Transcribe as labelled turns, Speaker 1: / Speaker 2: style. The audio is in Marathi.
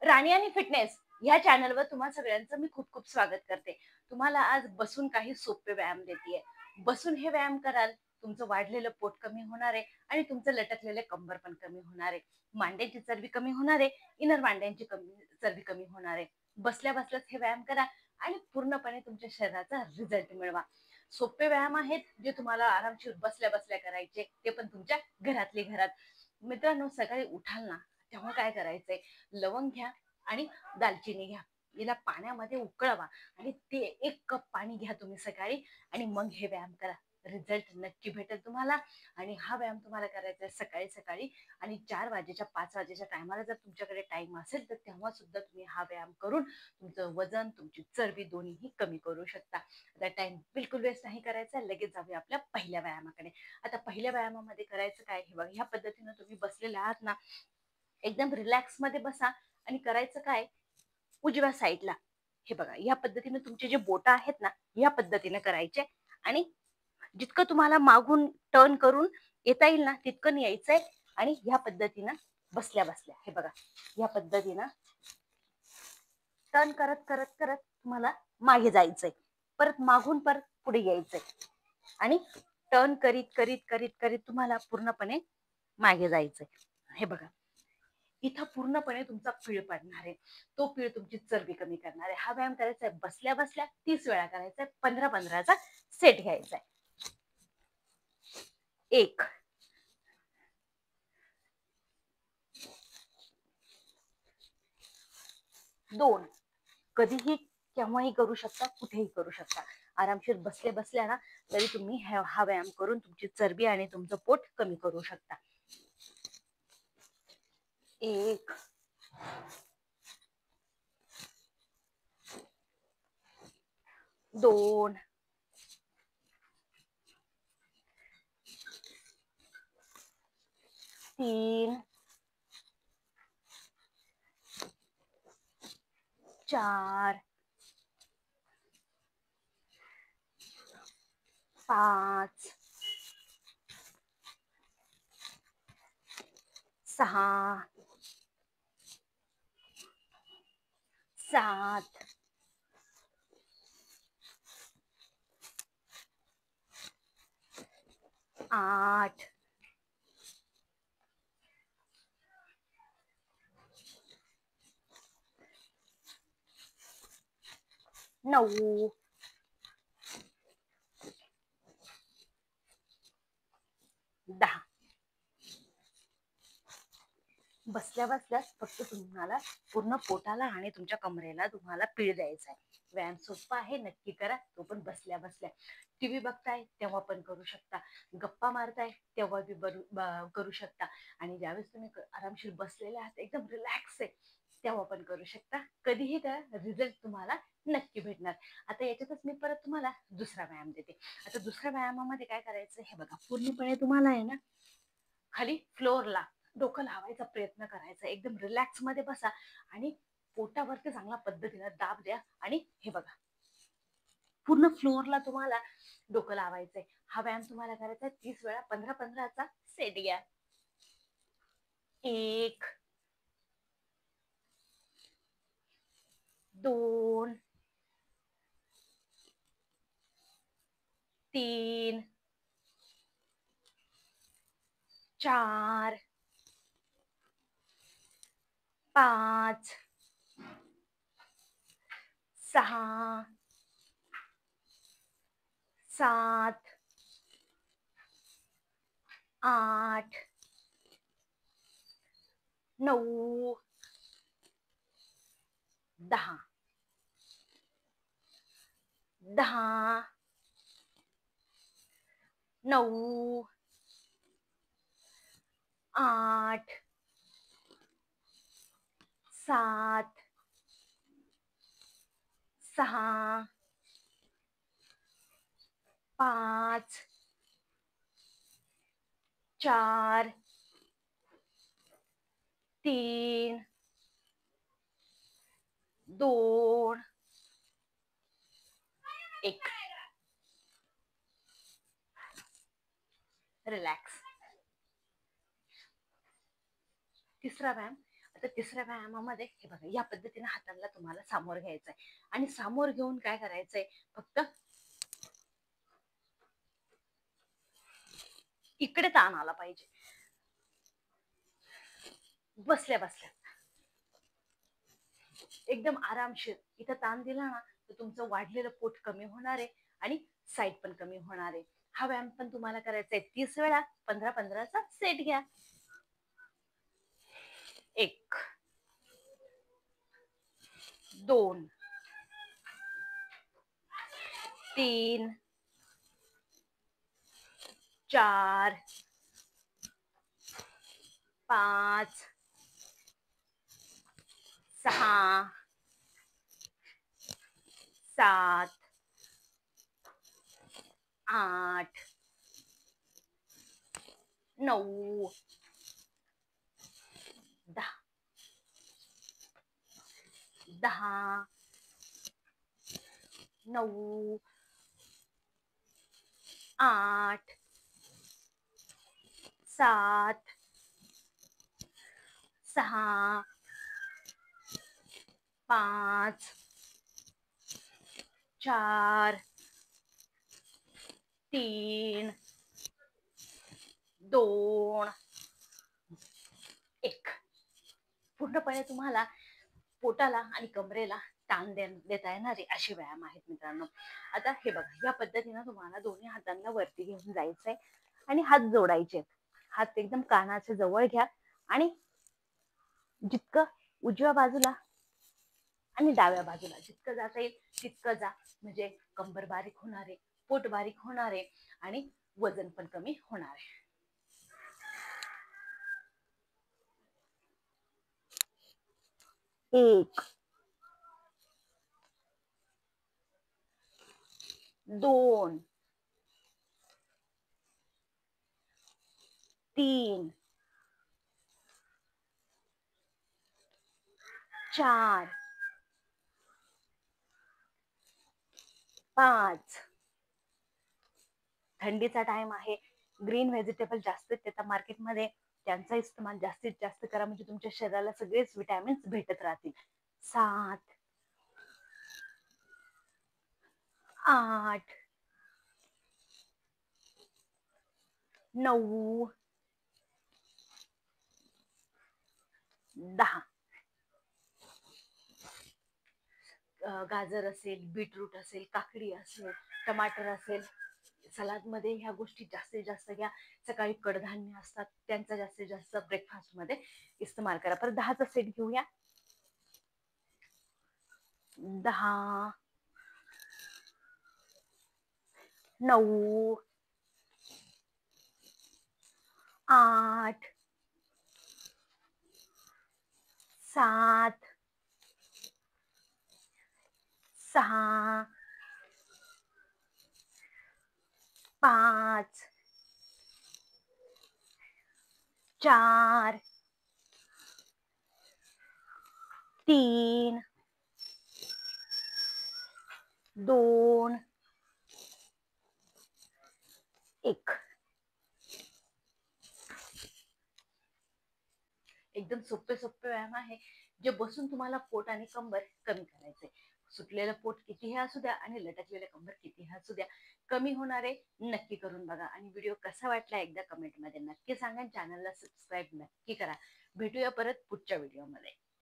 Speaker 1: राणी आणि फिटनेस ह्या चॅनलवर तुम्हा सगळ्यांचं मी खूप खूप स्वागत करते. तुम्हाला आज बसून काही सोपे व्यायाम देतेय. बसून हे व्यायाम कराल, तुमचं वाढलेलं पोट कमी होणार आहे आणि तुमचं लटकलेले कंबर पण कमी होणार आहे. मांड्यांची चरबी कमी होणार आहे, इनर मांड्यांची चरबी कमी होणार आहे. बसल्या बसल्याच हे व्यायाम करा आणि पूर्णपणे तुमच्या शरीराचा रिझल्ट मिळवा. सोपे व्यायाम आहेत जे तुम्हाला आरामशीर बसल्या बसल्या करायचे, ते पण तुमच्या घरातले घरात. मित्रांनो, सकाळी उठाल ना तेव्हा काय करायचंय, लवंग घ्या आणि दालचिनी घ्या. याला पाण्यामध्ये उकळवा आणि ते 1 कप पाणी घ्या तुम्ही सकाळी आणि मग हे व्यायाम करा. रिझल्ट नक्की भेटेल तुम्हाला. आणि हा व्यायाम तुम्हाला करायचा आहे सकाळी सकाळी. आणि 4 वाजेच्या 5 वाजेच्या टायमाला जर तुमच्याकडे टाइम असेल तर तेव्हा सुद्धा तुम्ही हा व्यायाम करून तुमचं वजन, तुमची चरबी दोन्हीही कमी करू शकता. आता टाइम बिलकुल वेस्ट नाही करायचा. लगेच जाऊया आपल्या पहिल्या व्यायामाकडे. आता पहिल्या व्यायामामध्ये करायचं काय, हे बघा, ह्या पद्धतीनं तुम्ही बसलेले आहात ना, एकदम रिलॅक्स मध्ये बसा आणि करायचं काय, उजव्या साईडला हे बघा, या पद्धतीने तुमचे जे बोट आहेत ना, या पद्धतीने करायचे. आणि जितकं तुम्हाला मागून टर्न करून येता येईल ना तितकं यायचंय. आणि ह्या पद्धतीनं बसल्या बसल्या हे बघा, या पद्धतीनं टर्न करत करत करत तुम्हाला मागे जायचंय, परत मागून परत पुढे यायचंय आणि टर्न करीत करीत करीत करीत तुम्हाला पूर्णपणे मागे जायचंय. हे बघा, इथं पूर्णपणे तुमचा पीळ पडणार आहे. तो पीळ तुमची चरबी कमी करणार आहे. हा व्यायाम करायचा आहे बसल्या बसल्या 30 वेळा करायचा आहे. 15-15चा सेट घ्यायचा आहे. 1, 2, कधीही केव्हाही करू शकता, कुठेही करू शकता. आरामशीर बसले बसल्या ना तरी तुम्ही हा व्यायाम करून तुमची चरबी आणि तुमचं पोट कमी करू शकता. 1, 2, 3, 4, 5, 6, 7, 8, 9, 10. बसल्या बसल्यास फक्त तुम्हाला पूर्ण पोटाला आणि तुमच्या कमरेला तुम्हाला पीळ द्यायचा आहे. व्यायाम सोपा आहे, नक्की करा. तो पण बसल्या बसल्या. टीव्ही बघताय तेव्हा पण करू शकता, गप्पा मारताय तेव्हा बी करू शकता. आणि ज्यावेळेस तुम्ही आरामशीर बसलेले आहात, एकदम रिलॅक्स आहे, तेव्हा पण करू शकता. कधीही करा, रिझल्ट तुम्हाला नक्की भेटणार. आता याच्यातच मी परत तुम्हाला दुसरा व्यायाम देते. आता दुसऱ्या व्यायामामध्ये काय करायचं, हे बघा, पूर्णपणे तुम्हाला आहे ना खाली फ्लोअरला डोकं लावायचा प्रयत्न करायचा. एकदम रिलॅक्स मध्ये बसा आणि पोटावरती चांगल्या पद्धतीने दाब द्या. आणि हे बघा, पूर्ण फ्लोअरला तुम्हाला डोकं लावायचंय. हा व्यायाम तुम्हाला करायचा आहे 30 वेळा. 15-15चा सेट घ्या. 1, 2, 3, 4, 5, 6, 7, 8, 9, 10, 10, 9, 8, 7, 6, 5, 4, 3, 2, 1. रिलॅक्स. तिसरा व्यायाम. आता तिसऱ्या व्यायामामध्ये हे बघा, या पद्धतीने हाताला तुम्हाला सामोर घ्यायचंय आणि सामोर घेऊन काय करायचंय, फक्त इकडे ताण आला पाहिजे. बसल्या बसल्या एकदम आरामशीर इथं ताण दिला ना, तर तुमचं वाढलेलं पोट कमी होणार आहे आणि साईड पण कमी होणार आहे. हा व्यायाम पण तुम्हाला करायचा आहे 30 वेळा, 15-15चा सेट घ्या. 1 2 3 4 5 6 7 8 9 10 10 9 8 7 6 5 4 3 2 1. पूर्णपणे तुम्हाला पोटाला आणि कमरेला ताण देता येणारे असे व्यायाम आहेत मित्रांनो. आता हे बघा, या पद्धतीनं तुम्हाला दोन्ही हातांना वरती घेऊन जायचंय आणि हात जोडायचे. हात एकदम कानाच्या जवळ घ्या आणि जितकं उजव्या बाजूला आणि डाव्या बाजूला जितकं जाता येईल तितकं जा, म्हणजे कंबर बारीक होणार आहे, पोट बारीक होणार आहे आणि वजन पण कमी होणार आहे. 1 2 3 4 5. थंडीचा टाइम आहे, ग्रीन व्हेजिटेबल जास्त येतात मार्केटमध्ये, त्यांचा इस्तेमाल जास्तीत जास्त करा, म्हणजे तुमच्या शरीराला सगळेच विटॅमिन्स भेटत राहतील. 7 8 9 10. गाजर असेल, बीटरूट असेल, काकडी असेल, टमाटर असेल, सलाद मध्ये ह्या गोष्टी जास्तीत जास्त घ्या. सकाळी कडधान्य असतात, त्यांचा जास्तीत जास्त ब्रेकफास्ट मध्ये इस्तेमाल करा. परत 10चा सेट घेऊया. 10 9 8 7 6 5 4 3 2 1. एकदम सोपे सोपे व्यायाम आहे, जे बसून तुम्हाला पोट आणि कंबर कमी करायचे. सुटलेलं पोट कितीही असू द्या आणि लटकलेलं कंबर कितीही असू द्या, कमी होणारे नक्की करून बघा. आणि व्हिडिओ कसा वाटला एकदा कमेंट मध्ये नक्की सांगा. चॅनलला सबस्क्राईब नक्की करा. भेटूया परत पुढच्या व्हिडिओमध्ये.